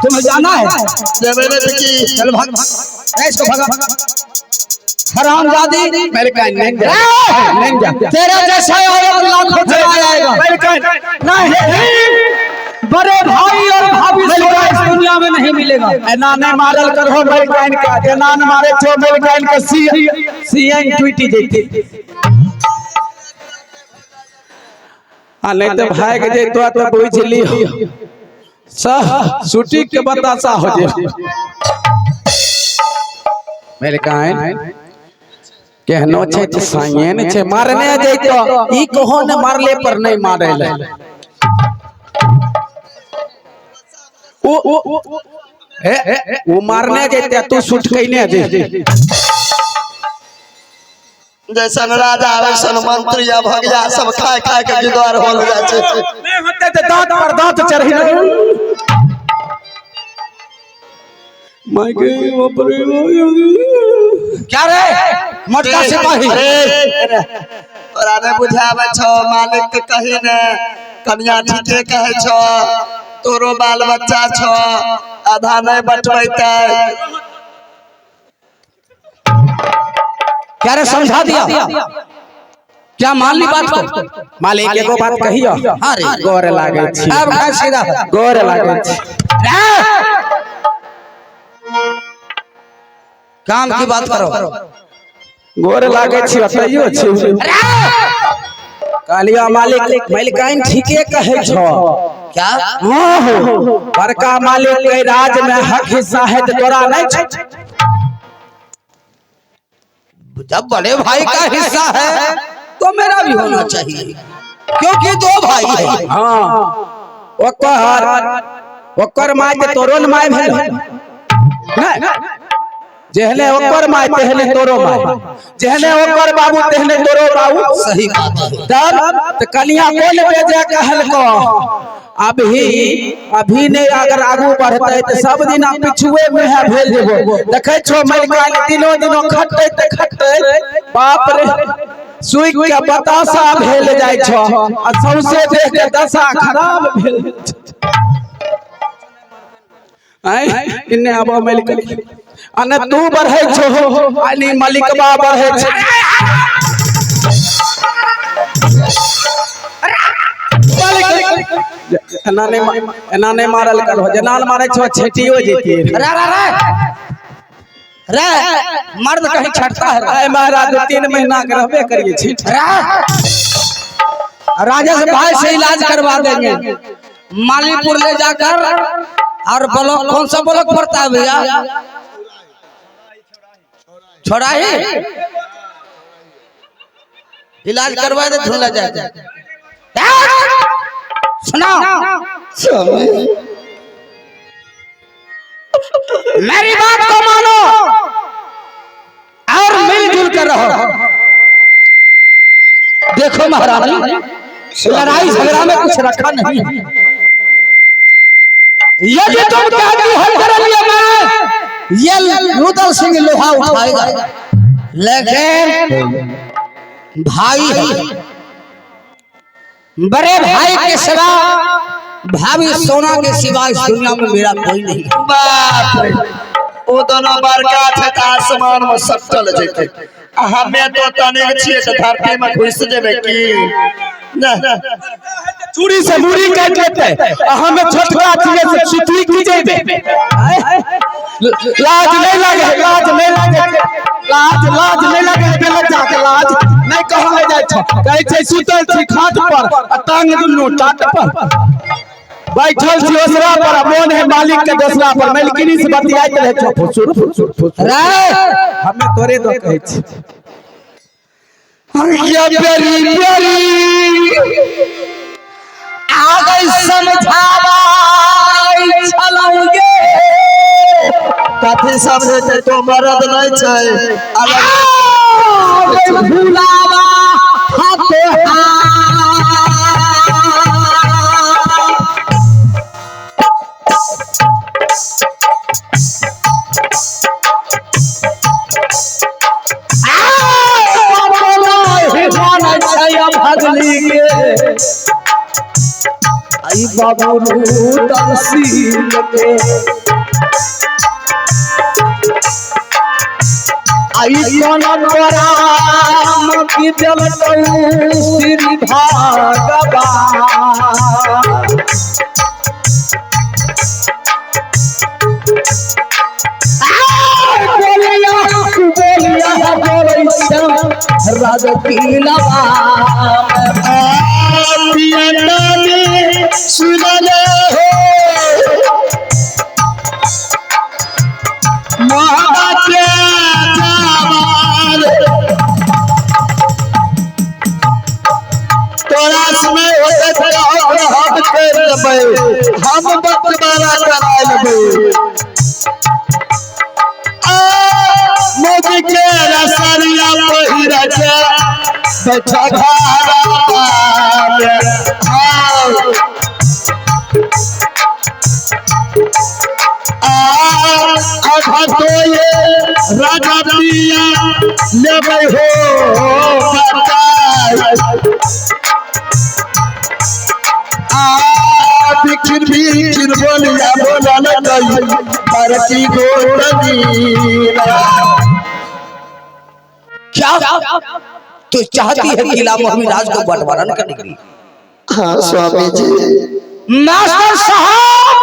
तुम्हें जाना है? चल भाग ऐसे भगा हरामजादी। मेरे का नहीं जा तेरे जैसा औरत लाखों चला आएगा। नहीं बड़े भाई और भाभी इस दुनिया में नहीं मिलेगा। एनाने मारल कर हो मेरे कान का एनान मारे छो मेरे कान का सीएन ट्वीटी देती आ नहीं तो भाग जे तो बुझ ली सह छुट्टी के बतासा हो जे मेरे कान कहनो छे सायन छे मारने जे तो ई कहो ने मारले पर नहीं मारे ले वो मारने जेते तू शूट कइने दे जैसा राजा वैसन मंत्री या भगिया सब खाए खाए के जुदार हो जाए छे नहीं होते तो दांत पर दांत चढ़ी माइके ऊपर क्या रे मोटका सिपाही तोरा ने बुझावे छो मालिक के कही ने कन्या ठीके कहे छो तोरो बाल बच्चा छो आधा नहीं बटबैते क्या रे समझा दिया क्या मान ली बात को? मालिक एगो बात कहियो हां रे गोर लागे छी अब सीधा गोर लागे छी काम की बात करो गोर लागे छी बताइयो छी कालिया मालिक मलिकाइन ठीके कहे छो क्या? हां हो बड़का मालिक के राज में हक हिस्सा है तो तोरा नहीं छ जब बड़े भाई का हिस्सा है तो मेरा भी होना चाहिए क्योंकि दो भाई है। हां ओकर माय के तोरो न माय भेल नहीं जेहने ओकर माय तेहने तोरो माय जेहने ओकर बाबू तेहने तोरो बाबू सही बात है। तब तो कलिया कोन बेजे कहल को अभी ने अगर आगू बढ़ते तो सब दिन पिछुए में है भेल देबो देखे छो मलिकान दिनो खटते बाप रे सुई के बतासा भेल जाय छो आ सौसे देख के दशा खराब भेल आई इन्ने आबो मलिक अने तू बढ़े छो आनी मलिकबा बढ़े छ एनाने मारल कर हो जनाल मारे छो छेटियो जेती रे मर्द कहीं छटता है आय महाराज 3 महीना के रहबे करिए छीट राजा से भाई से इलाज करवा देंगे मालीपुर ले जाकर और ब्लॉक कौन सा ब्लॉक पड़ता है भैया छोड़ाही इलाज करवा दे धुला जाए सुनो मेरी बात को मानो और मिलजुल कर रहो। देखो महारानी लड़ाई झगड़ा में कुछ रखा नहीं है। यदि तुम कहती हो कर लिया मैं ये रुदल सिंह लोहा उठाएगा लेकिन भाई है बड़े भाई के सिवा भाभी सोना के सिवा इस दुनिया में मेरा कोई नहीं। बाप रे ओ दोनों बड़का छे त आसमान में सटल जेते हमें तो तने छिए त धरती में घुस जेबे की चूड़ी से मुड़ी काट लेते हमें छोटका चीज से सुतली की जेबे लाज नहीं लगे गलत जाके लाज नहीं कहले जाय छ कहै छै सुतल छी खाट पर टांग दुनु टाट पर बैठल छी ओसरा पर मोन है मालिक के दोसरा पर मलकिनी से बतियाइत रहे छ फुसुर रे हमें तोरे दो कहै छी ये प्यारी आगे समझावाई छलौगे कथी समझे तो मरद नहीं छे अलग भुलावा हाथे बाबू तहसील के आई परंपरा की जल श्री भगवान राजकीला सुनल हो तोरा समय हम बकवारा करा लेबै मोदी के रसरिया पहिरा के बैठा घरा राजा पिया लेबै हो बिखिर बिखिर बोलिया बोलल गई बरती क्या तू चाहती है किला मोहम्मद राज को बंटवारा करने के लिए? हाँ स्वामी जी। मास्टर साहब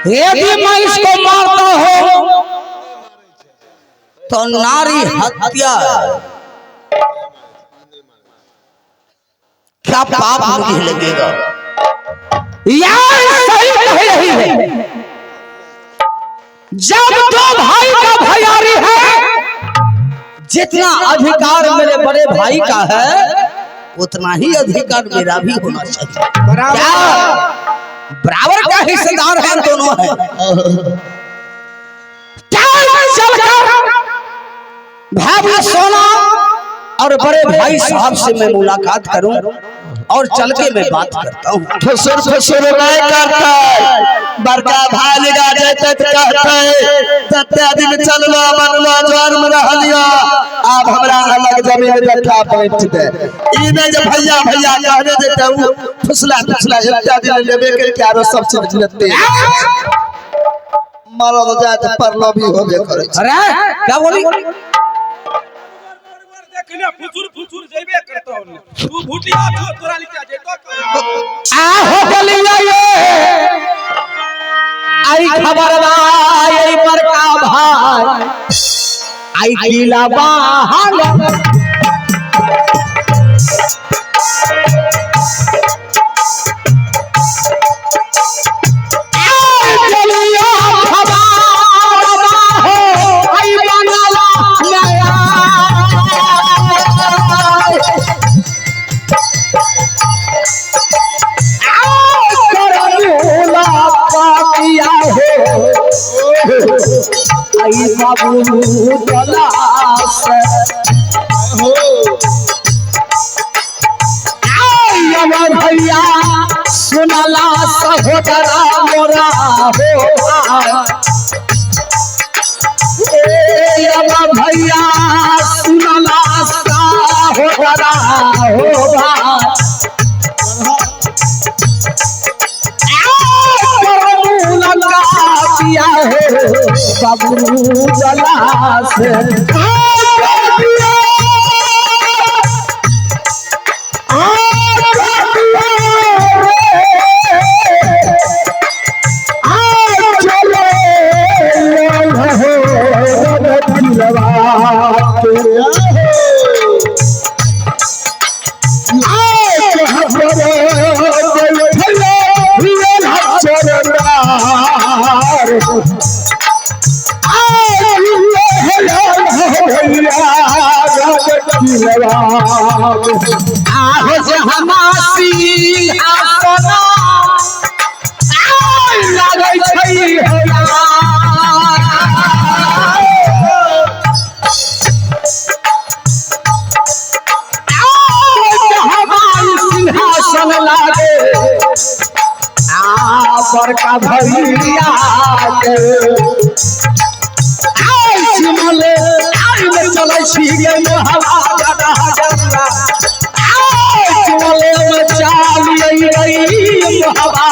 यदि मैं इसको मारता हूँ तो नारी हत्या क्या पाप मुझे लगेगा? यार सही कह रही है। जब तो भाई का भैयारी है, जितना अधिकार मेरे बड़े भाई का है उतना ही अधिकार मेरा भी होना चाहिए। बराबर का हिस्सेदार है दोनों है। भाभी सोना और बड़े भाई साहब से मैं मुलाकात करूं और चल के मैं बात करता हूँ। फसुर फसुर नहीं करता बड़का भाई लगा देते कहते तत्ते दिन चललो बनलो जन्म रहलियो अब हमरा अलग जमीन देखा बैठ दे ई नहीं जे भैया भैया कहने देते उ फुसला फुसला एकटा दिन लेबे के आरो सब चीज लेते मरद जात परलो भी होबे करे। अरे क्या बोली? फुसुर फुसुर जेबे करतो तू भूटिया तोरा लिखा जेतो आ हो गलिया ये आई खबर बा यही पर का भाई आई किला बहाल बाबू तलाश हो भैया सुनला सहोदरा मोरा हो भैया सुनला सहोदरा हो बाबू जलास बड़का भैया चल बैठी गई हवा गदा गदा चोले में चाल गई हवा